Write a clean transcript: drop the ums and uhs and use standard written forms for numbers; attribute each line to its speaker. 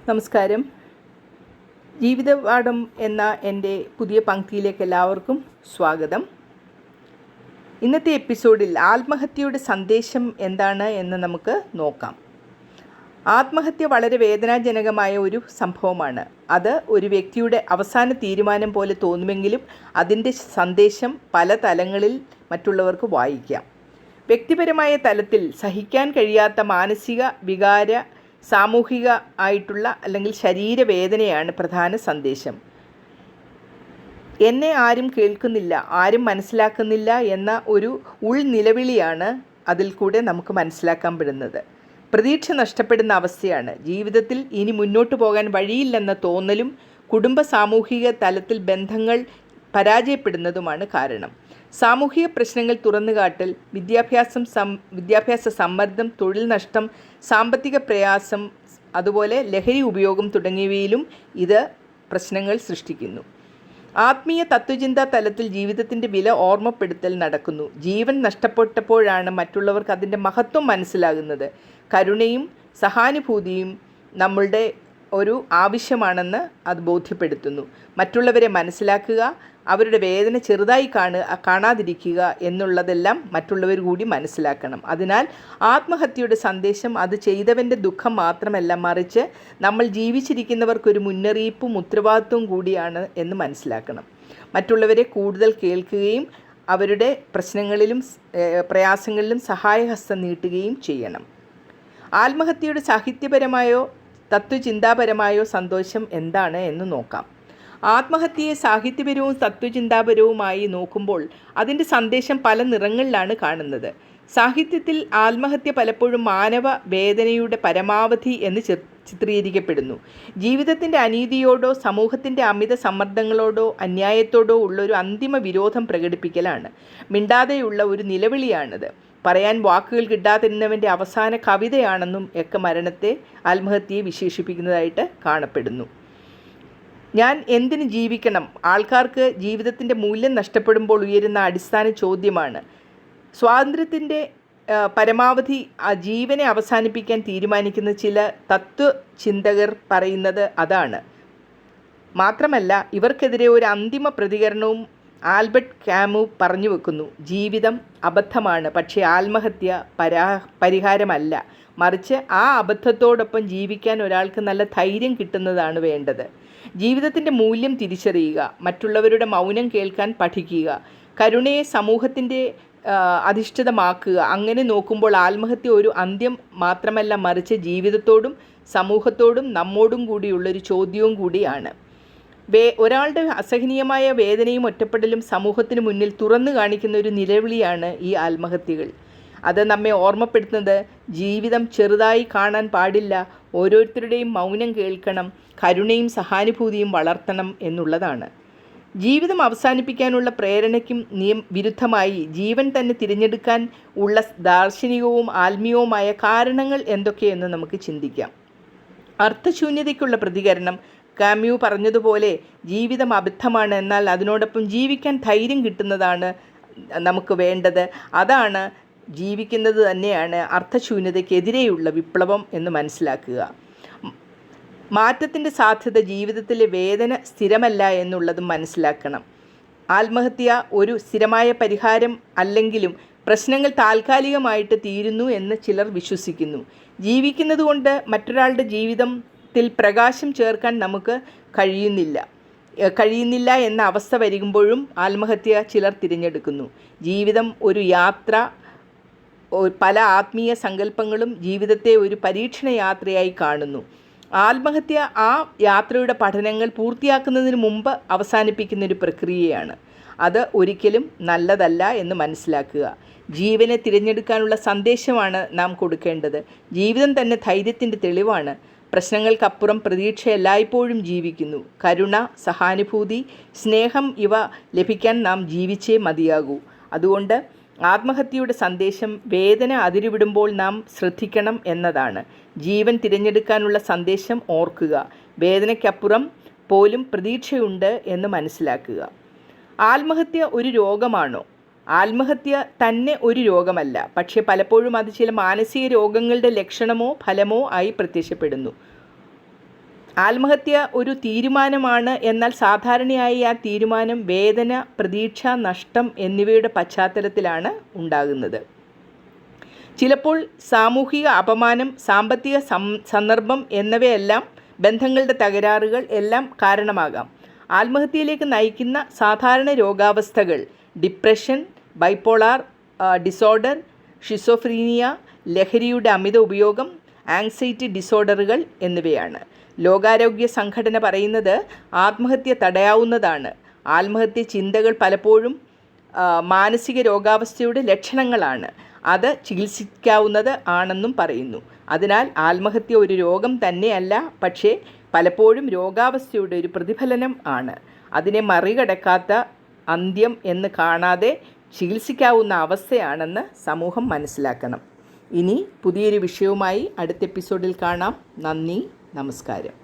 Speaker 1: നമസ്കാരം. ജീവിതപാഠം എന്ന എൻ്റെ പുതിയ പങ്ക്തിയിലേക്ക് എല്ലാവർക്കും സ്വാഗതം. ഇന്നത്തെ എപ്പിസോഡിൽ ആത്മഹത്യയുടെ സന്ദേശം എന്താണ് എന്ന് നമുക്ക് നോക്കാം. ആത്മഹത്യ വളരെ വേദനാജനകമായ ഒരു സംഭവമാണ്. അത് ഒരു വ്യക്തിയുടെ അവസാന തീരുമാനം പോലെ തോന്നുമെങ്കിലും അതിൻ്റെ സന്ദേശം പല തലങ്ങളിൽ മറ്റുള്ളവർക്ക് വായിക്കാം. വ്യക്തിപരമായ തലത്തിൽ സഹിക്കാൻ കഴിയാത്ത മാനസിക വികാര സാമൂഹിക ആയിട്ടുള്ള അല്ലെങ്കിൽ ശരീരവേദനയാണ് പ്രധാന സന്ദേശം. എന്നെ ആരും കേൾക്കുന്നില്ല, ആരും മനസ്സിലാക്കുന്നില്ല എന്ന ഒരു ഉൾനിലവിളിയാണ് അതിൽ കൂടെ നമുക്ക് മനസ്സിലാക്കാൻ പെടുന്നത്. പ്രതീക്ഷ നഷ്ടപ്പെടുന്ന അവസ്ഥയാണ്. ജീവിതത്തിൽ ഇനി മുന്നോട്ട് പോകാൻ വഴിയില്ലെന്ന തോന്നലും കുടുംബ സാമൂഹിക തലത്തിൽ ബന്ധങ്ങൾ പരാജയപ്പെടുന്നതുമാണ് കാരണം. സാമൂഹിക പ്രശ്നങ്ങൾ തുറന്നുകാട്ടൽ, വിദ്യാഭ്യാസ സമ്മർദ്ദം, തൊഴിൽ നഷ്ടം, സാമ്പത്തിക പ്രയാസം, അതുപോലെ ലഹരി ഉപയോഗം തുടങ്ങിയവയിലും ഇത് പ്രശ്നങ്ങൾ സൃഷ്ടിക്കുന്നു. ആത്മീയ തത്വചിന്താ തലത്തിൽ ജീവിതത്തിൻ്റെ വില ഓർമ്മപ്പെടുത്തൽ നടക്കുന്നു. ജീവൻ നഷ്ടപ്പെട്ടപ്പോഴാണ് മറ്റുള്ളവർക്ക് അതിൻ്റെ മഹത്വം മനസ്സിലാകുന്നത്. കരുണയും സഹാനുഭൂതിയും നമ്മളുടെ ഒരു ആവശ്യമാണെന്ന് അത് ബോധ്യപ്പെടുത്തുന്നു. മറ്റുള്ളവരെ മനസ്സിലാക്കുക, അവരുടെ വേദന ചെറുതായി കാണാതിരിക്കുക എന്നുള്ളതെല്ലാം മറ്റുള്ളവർ കൂടി മനസ്സിലാക്കണം. അതിനാൽ ആത്മഹത്യയുടെ സന്ദേശം അത് ചെയ്തവൻ്റെ ദുഃഖം മാത്രമല്ല, മറിച്ച് നമ്മൾ ജീവിച്ചിരിക്കുന്നവർക്കൊരു മുന്നറിയിപ്പും ഉത്തരവാദിത്വവും കൂടിയാണ് എന്ന് മനസ്സിലാക്കണം. മറ്റുള്ളവരെ കൂടുതൽ കേൾക്കുകയും അവരുടെ പ്രശ്നങ്ങളിലും പ്രയാസങ്ങളിലും സഹായഹസ്തം നീട്ടുകയും ചെയ്യണം. ആത്മഹത്യയുടെ സാഹിത്യപരമായോ തത്വചിന്താപരമായോ സന്തോഷം എന്താണ് എന്ന് നോക്കാം. ആത്മഹത്യയെ സാഹിത്യപരവും തത്വചിന്താപരവുമായി നോക്കുമ്പോൾ അതിൻ്റെ സന്ദേശം പല നിറങ്ങളിലാണ് കാണുന്നത്. സാഹിത്യത്തിൽ ആത്മഹത്യ പലപ്പോഴും മാനവ വേദനയുടെ പരമാവധി എന്ന് ചിത്രീകരിക്കപ്പെടുന്നു. ജീവിതത്തിൻ്റെ അനീതിയോടോ സമൂഹത്തിൻ്റെ അമിത സമ്മർദ്ദങ്ങളോടോ അന്യായത്തോടോ ഉള്ളൊരു അന്തിമ വിരോധം പ്രകടിപ്പിക്കലാണ്. മിണ്ടാതെയുള്ള ഒരു നിലവിളിയാണത്. പറയാൻ വാക്കുകൾ കിട്ടാതിരുന്നവൻ്റെ അവസാന കവിതയാണെന്നും ഒക്കെ മരണത്തെ, ആത്മഹത്യയെ വിശേഷിപ്പിക്കുന്നതായിട്ട് കാണപ്പെടുന്നു. ഞാൻ എന്തിന് ജീവിക്കണം? ആൾക്കാർക്ക് ജീവിതത്തിൻ്റെ മൂല്യം നഷ്ടപ്പെടുമ്പോൾ ഉയരുന്ന അടിസ്ഥാന ചോദ്യമാണ്. സ്വാതന്ത്ര്യത്തിൻ്റെ പരമാവധി ജീവനെ അവസാനിപ്പിക്കാൻ തീരുമാനിക്കുന്ന ചില തത്വചിന്തകർ പറയുന്നത് അതാണ്. മാത്രമല്ല, ഇവർക്കെതിരെ ഒരു അന്തിമ പ്രതികരണവും ആൽബർട്ട് ക്യാമു പറഞ്ഞു വെക്കുന്നു. ജീവിതം അബദ്ധമാണ്, പക്ഷേ ആത്മഹത്യ പരിഹാരമല്ല. മറിച്ച് ആ അബദ്ധത്തോടൊപ്പം ജീവിക്കാൻ ഒരാൾക്ക് നല്ല ധൈര്യം കിട്ടുന്നതാണ് വേണ്ടത്. ജീവിതത്തിൻ്റെ മൂല്യം തിരിച്ചറിയുക, മറ്റുള്ളവരുടെ മൗനം കേൾക്കാൻ പഠിക്കുക, കരുണയെ സമൂഹത്തിൻ്റെ അധിഷ്ഠിതമാക്കുക. അങ്ങനെ നോക്കുമ്പോൾ ആത്മഹത്യ ഒരു അന്ത്യം മാത്രമല്ല, മറിച്ച് ജീവിതത്തോടും സമൂഹത്തോടും നമ്മോടും കൂടിയുള്ളൊരു ചോദ്യവും കൂടിയാണ്. ഒരാളുടെ അസഹനീയമായ വേദനയും ഒറ്റപ്പെടലും സമൂഹത്തിന് മുന്നിൽ തുറന്നു കാണിക്കുന്ന ഒരു നിലവിളിയാണ് ഈ ആത്മഹത്യകൾ. അത് നമ്മെ ഓർമ്മപ്പെടുത്തുന്നത് ജീവിതം ചെറുതായി കാണാൻ പാടില്ല, ഓരോരുത്തരുടെയും മൗനം കേൾക്കണം, കരുണയും സഹാനുഭൂതിയും വളർത്തണം എന്നുള്ളതാണ്. ജീവിതം അവസാനിപ്പിക്കാനുള്ള പ്രേരണയ്ക്കും വിരുദ്ധമായി ജീവൻ തന്നെ തിരഞ്ഞെടുക്കാൻ ഉള്ള ദാർശനികവും ആത്മീയവുമായ കാരണങ്ങൾ എന്തൊക്കെയെന്ന് നമുക്ക് ചിന്തിക്കാം. അർത്ഥശൂന്യതയ്ക്കുള്ള പ്രതികരണം. കാമ്യൂ പറഞ്ഞതുപോലെ ജീവിതം അബദ്ധമാണ്, എന്നാൽ അതിനോടൊപ്പം ജീവിക്കാൻ ധൈര്യം കിട്ടുന്നതാണ് നമുക്ക് വേണ്ടത്. അതാണ് ജീവിക്കുന്നത് തന്നെയാണ് അർത്ഥശൂന്യതയ്ക്കെതിരെയുള്ള വിപ്ലവം എന്ന് മനസ്സിലാക്കുക. മാറ്റത്തിൻ്റെ സാധ്യത ജീവിതത്തിലെ വേദന സ്ഥിരമല്ല എന്നുള്ളതും മനസ്സിലാക്കണം. ആത്മഹത്യ ഒരു സ്ഥിരമായ പരിഹാരം അല്ലെങ്കിലും പ്രശ്നങ്ങൾ താൽക്കാലികമായിട്ട് തീരുന്നു എന്ന് ചിലർ വിശ്വസിക്കുന്നു. ജീവിക്കുന്നത് കൊണ്ട് മറ്റൊരാളുടെ ജീവിതത്തിൽ പ്രകാശം ചേർക്കാൻ നമുക്ക് കഴിയുന്നില്ല എന്ന അവസ്ഥ വരുമ്പോഴും ആത്മഹത്യ ചിലർ തിരഞ്ഞെടുക്കുന്നു. ജീവിതം ഒരു യാത്ര, പല ആത്മീയ സങ്കല്പങ്ങളും ജീവിതത്തെ ഒരു പരീക്ഷണ യാത്രയായി കാണുന്നു. ആത്മഹത്യ ആ യാത്രയുടെ പഠനങ്ങൾ പൂർത്തിയാക്കുന്നതിന് മുമ്പ് അവസാനിപ്പിക്കുന്നൊരു പ്രക്രിയയാണ്. അത് ഒരിക്കലും നല്ലതല്ല എന്ന് മനസ്സിലാക്കുക. ജീവനെ തിരഞ്ഞെടുക്കാനുള്ള സന്ദേശമാണ് നാം കൊടുക്കേണ്ടത്. ജീവിതം തന്നെ ധൈര്യത്തിൻ്റെ തെളിവാണ്. പ്രശ്നങ്ങൾക്കപ്പുറം പ്രതീക്ഷ എല്ലായ്പ്പോഴും ജീവിക്കുന്നു. കരുണ, സഹാനുഭൂതി, സ്നേഹം ഇവ ലഭിക്കാൻ നാം ജീവിച്ചേ മതിയാകൂ. അതുകൊണ്ട് ആത്മഹത്യയുടെ സന്ദേശം വേദന അതിരുവിടുമ്പോൾ നാം ശ്രദ്ധിക്കണം എന്നതാണ്. ജീവൻ തിരഞ്ഞെടുക്കാനുള്ള സന്ദേശം ഓർക്കുക. വേദനയ്ക്കപ്പുറം പോലും പ്രതീക്ഷയുണ്ട് എന്ന് മനസ്സിലാക്കുക. ആത്മഹത്യ ഒരു രോഗമാണോ? ആത്മഹത്യ തന്നെ ഒരു രോഗമല്ല, പക്ഷേ പലപ്പോഴും അത് ചില മാനസിക രോഗങ്ങളുടെ ലക്ഷണമോ ഫലമോ ആയി പ്രത്യക്ഷപ്പെടുന്നു. ആത്മഹത്യ ഒരു തീരുമാനമാണ്, എന്നാൽ സാധാരണയായി ആ തീരുമാനം വേദന, പ്രതീക്ഷ, നഷ്ടം എന്നിവയുടെ പശ്ചാത്തലത്തിലാണ് ഉണ്ടാകുന്നത്. ചിലപ്പോൾ സാമൂഹിക അപമാനം, സാമ്പത്തിക സന്ദർഭം എന്നിവയെല്ലാം ബന്ധങ്ങളുടെ തകരാറുകൾ എല്ലാം കാരണമാകാം. ആത്മഹത്യയിലേക്ക് നയിക്കുന്ന സാധാരണ രോഗാവസ്ഥകൾ ഡിപ്രഷൻ, ബൈപോളാർ ഡിസോർഡർ, ഷിസോഫ്രീനിയ, ലഹരിയുടെ അമിത ഉപയോഗം, ആങ്സൈറ്റി ഡിസോർഡറുകൾ എന്നിവയാണ്. ലോകാരോഗ്യ സംഘടന പറയുന്നത് ആത്മഹത്യ തടയാവുന്നതാണ്. ആത്മഹത്യ ചിന്തകൾ പലപ്പോഴും മാനസിക രോഗാവസ്ഥയുടെ ലക്ഷണങ്ങളാണ്. അത് ചികിത്സിക്കാവുന്നത് ആണെന്നും പറയുന്നു. അതിനാൽ ആത്മഹത്യ ഒരു രോഗം തന്നെയല്ല, പക്ഷേ പലപ്പോഴും രോഗാവസ്ഥയുടെ ഒരു പ്രതിഫലനം ആണ്. അതിനെ മറികടക്കാത്ത അന്ത്യം എന്ന് കാണാതെ ചികിത്സിക്കാവുന്ന അവസ്ഥയാണെന്ന് സമൂഹം മനസ്സിലാക്കണം. ഇനി പുതിയൊരു വിഷയവുമായി അടുത്ത എപ്പിസോഡിൽ കാണാം. നന്ദി, നമസ്കാരം.